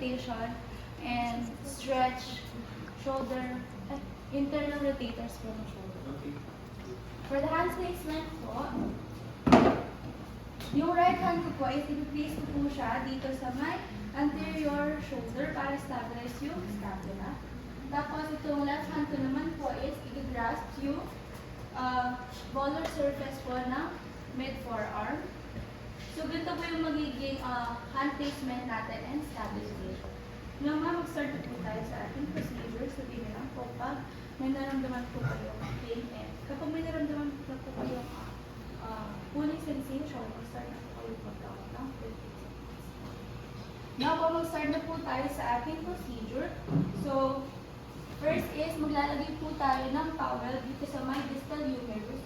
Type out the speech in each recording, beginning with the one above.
rotation, and stretch, shoulder, at internal rotators po ng shoulder. Okay. For the hand placement po, yung right hand ko po is i-place ko po siya dito sa my anterior shoulder para stabilize yung scapula. Tapos itong left hand ko naman po is i-grasp yung volar surface po ng mid-forearm. So ganito po yung magiging hand placement natin and stabilization. Ngayon mag-start na po tayo sa ating procedure. Sabihin na lang po pag may naramdaman po kayong pain and kapag may naramdaman po kayong pulling sensation, mag-start na po kayo mag-count ng 15 seconds. Now po mag-start na po tayo sa ating procedure. So first is maglalagay po tayo ng towel dito sa my distal humerus.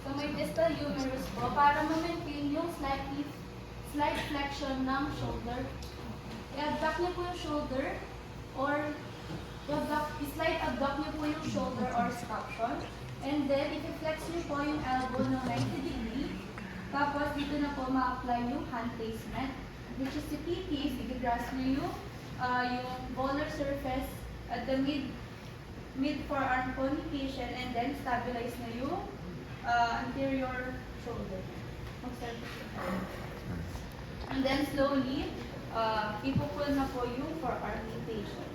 So may distal humerus po para ma-maintain yung slight flexion ng shoulder. I-abduct niyo po yung shoulder or slight abduct niyo po yung shoulder or scapula. And then, i-flex niyo po yung elbow ng 90 degree. Tapos, dito na po ma-apply yung hand placement. Which is the key piece, i-grasp niyo yung volar surface at the mid-forearm po ni patient and then stabilize na yung anterior shoulder. Mag-start po siya. And then slowly, ipupull na po yung forearm ni patient.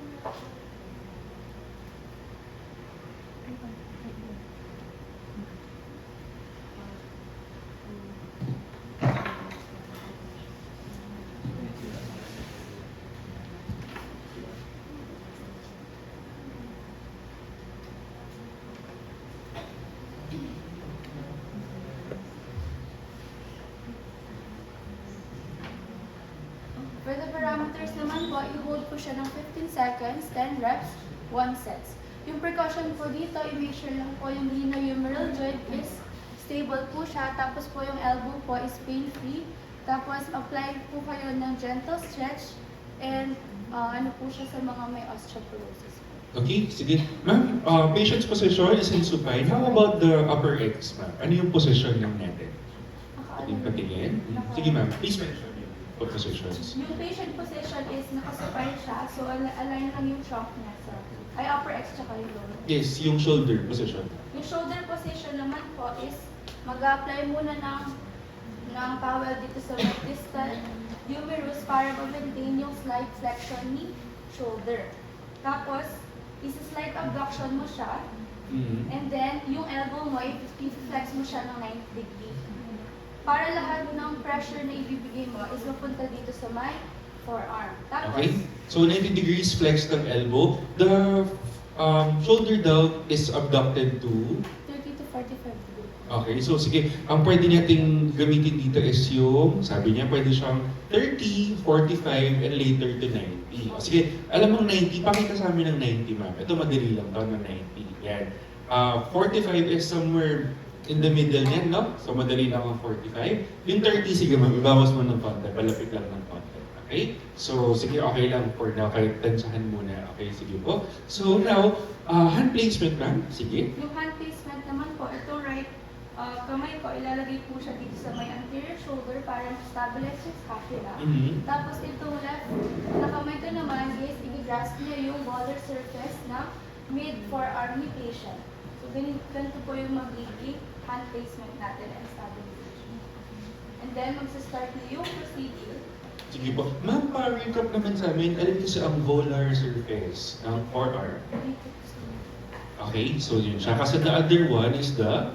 For the parameters naman po, i-hold po siya ng 15 seconds, 10 reps, 1 sets. Yung precaution po dito, i-make sure lang po yung glenohumeral joint is stable po siya. Tapos po yung elbow po is pain-free. Tapos apply po kayo ng gentle stretch and ano po siya sa mga may osteoporosis. Okay, sige. Ma'am, patient's position is in supine. How about the upper X, ma'am? Ano yung position ng natin? Yung patingin? Sige, ma'am. Please mention yung positions. Yung patient position is nakasupine siya, so align lang yung trunk niya sa upper X tsaka yung lower. Yes, yung shoulder position. Yung shoulder position naman po is mag-apply muna ng towel dito sa distal humerus para ma-maintain yung slight flexion ni shoulder. Tapos, isa-slight abduction mo siya, and then yung elbow mo, i-flex mo siya ng 90 degree. Para lahat ng pressure na ibibigay mo is mapunta dito sa my forearm. Tapos, Okay, so 90 degrees flex ng elbow. The shoulder down is abducted to... 30 to 45 degree. Okay, so sige, ang pwede nating gamitin dito is yung, sabi niya, pwede siyang 30, 45, and later to 90. O sige, alam mong 90, pakita sa amin ng 90, ma'am. Ito madali lang to ng 90. Yan. 45 is somewhere in the middle niyan, no? So madali lang ang 45. Yung 30, sige ma'am, ibawas mo ng konti, palapit lang ng konti. Okay? So sige, okay lang for now, kahit tensahan muna. Okay, sige po. So now, hand placement, ma'am. Sige. Yung hand placement naman po, ito right kamay ko, ilalagay po siya dito sa may anterior shoulder para stabilize yung scapula. Tapos itong left na kamay ko naman is i-grasp niya yung volar surface na mid-forearm ni patient. So ganito po yung magiging hand placement natin and stabilization. And then magsa-start na yung procedure. Sige po. Ma'am, pa-recap naman sa amin, alam kasi ang volar surface ng forearm. Okay, so yun siya. Kasi the other one is the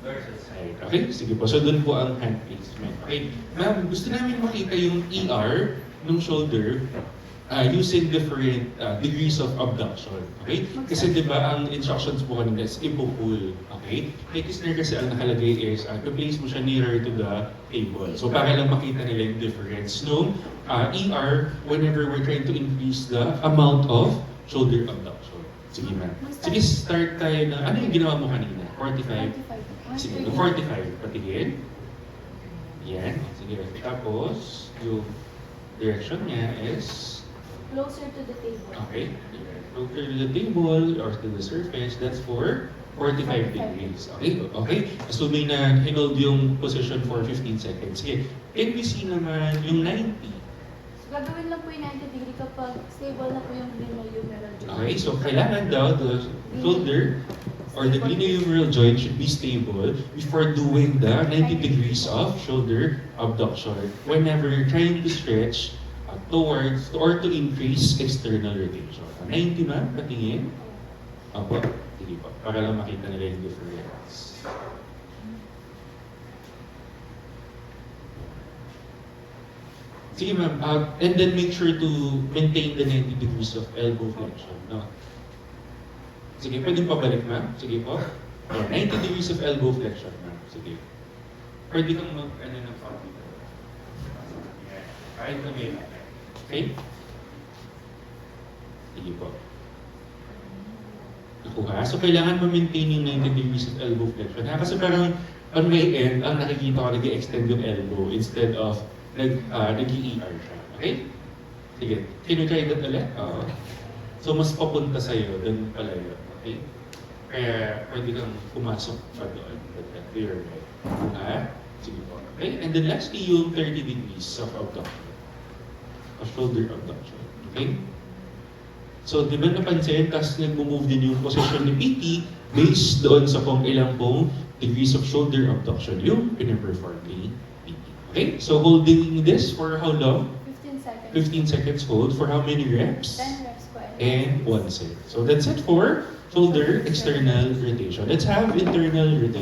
dorsal side. Okay, sige po. So doon po ang hand placement. Okay, ma'am, gusto namin makita yung ER ng shoulder using different degrees of abduction. Okay? Kasi di ba ang instructions po kanina is ipo-pull. Okay? May kisner kasi ang nakalagay is to place mo siya nearer to the table. So para lang makita nila yung difference no ER whenever we're trying to increase the amount of shoulder abduction. Sige ma'am. Sige, start tayo na, ano yung ginawa mo kanina? 45? Sige, yung 45. Patigil. Yan. Sige. Tapos, yung direction niya is Closer to the table. okay. Closer to the table or to the surface. That's for 45 degrees. Okay? Okay? Assuming na hinold yung position for 15 seconds. Sige, can we see naman yung 90? So, gagawin lang po yung 90 degree kapag stable na po yung glenohumeral joint. Okay, so kailangan daw the shoulder or the glenohumeral joint should be stable before doing the 90 degrees of shoulder abduction whenever you're trying to stretch towards or to increase external rotation. 90 ma'am, patingin. Opo, sige po. Para lang makita nila yung difference. Sige ma'am, and then make sure to maintain the 90 degrees of elbow flexion. No? Sige, pwede pabalik ma'am. Sige po. 90 degrees of elbow flexion ma'am. Sige. Pwede kang ano ng copy. Kahit na may okay? Sige po. Nakuha. So, kailangan ma-maintain yung 90 degrees of elbow flexion. Ha? Kasi parang on my end, ang nakikita ko, nag-extend yung elbow instead of nag-ER siya. Okay? Sige. Can you try that ulit? So, mas papunta sa'yo, dun pala yun. Okay? Kaya, pwede kang pumasok pa doon. Clear, right? Ha? Sige po. Okay? And then lastly, yung 30 degrees of abduction. Of shoulder abduction. Okay? So, di ba napansin, tapos nag-move din yung position ni PT based doon sa kung ilang pong degrees of shoulder abduction yung pinaperform ni PT. Okay? So, holding this for how long? 15 seconds. 15 seconds hold for how many reps? 10 reps po. And 1 set. So, that's it for shoulder external rotation. Let's have internal rotation.